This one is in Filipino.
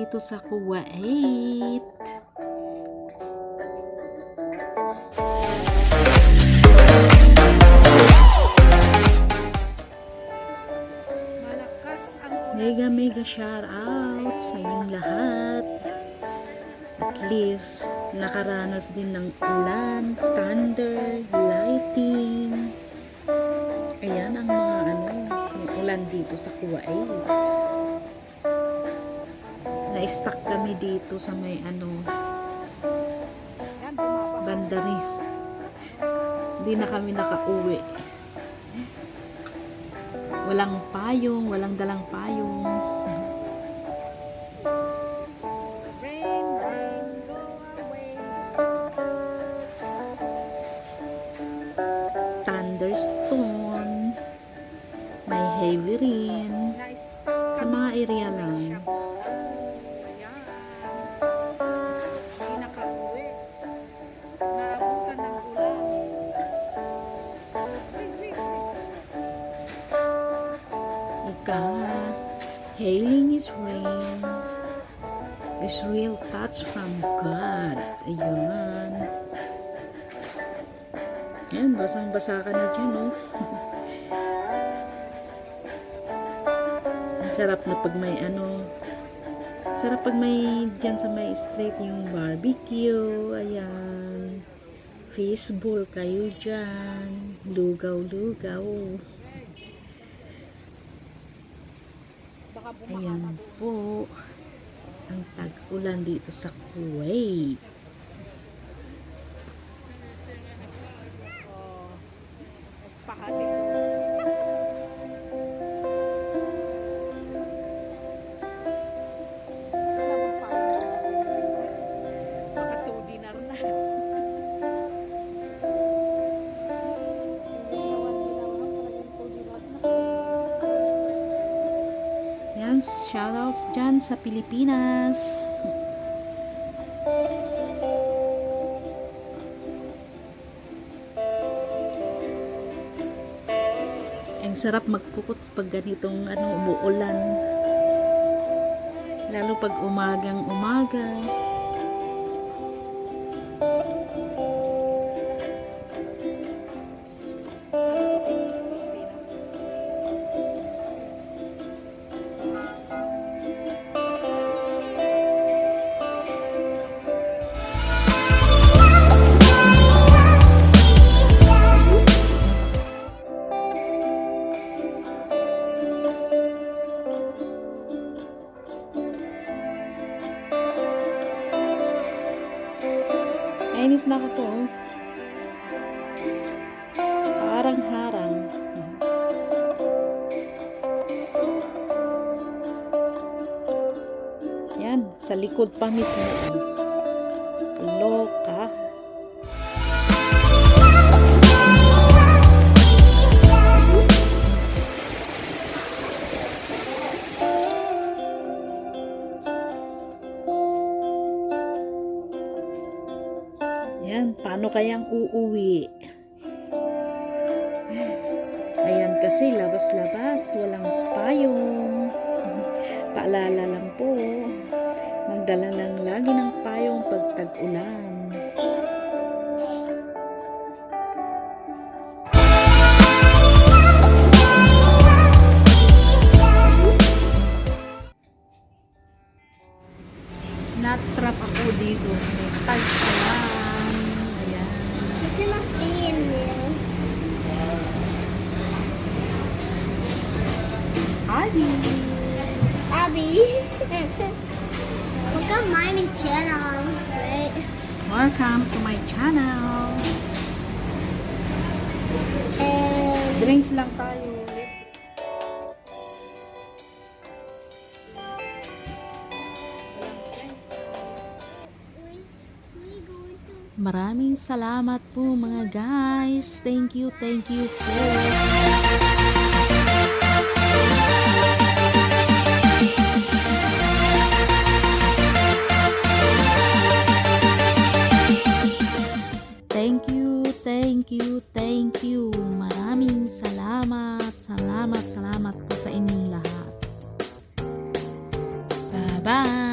dito sa Kuwait. Mega shout out sa inyong lahat. At least nakaranas din ng ulan, thunder, lightning. Ayan ang mga may ulan dito sa Kuwait. Na-stuck kami dito sa may banda rin. Hindi na kami nakauwi. Walang payong, walang dalang payong. Thunderstorm. May heavy rain. Sa mga area lang. Hailing is rain. Is real touch from God. Ayan. Ayan, basang-basa ka na dyan, no? Ang sarap na pag may sarap pag may dyan sa may street yung barbecue. Ayan. Fishbowl kayo dyan. Lugaw-lugaw. Ayan po ang tag-ulan dito sa Kuwait. Shoutout dyan sa Pilipinas. Ang sarap magkukot pag ganitong umuulan. Lalo pag umagang umaga. Nainis na ako to. Parang harang. Yan, sa likod pa mismo. Loka. Ayan, paano kayang uuwi? Ayan kasi labas-labas, walang payong. Paalala lang po, magdala lang lagi ng payong pag tag-ulan. Natrap ako dito sa may tag-ulan. Abby. Welcome to my channel. Right? Welcome to my channel. And Drinks lang tayo. Maraming salamat po mga guys. Thank you po. Thank you. Maraming salamat po sa inyong lahat. Bye-bye.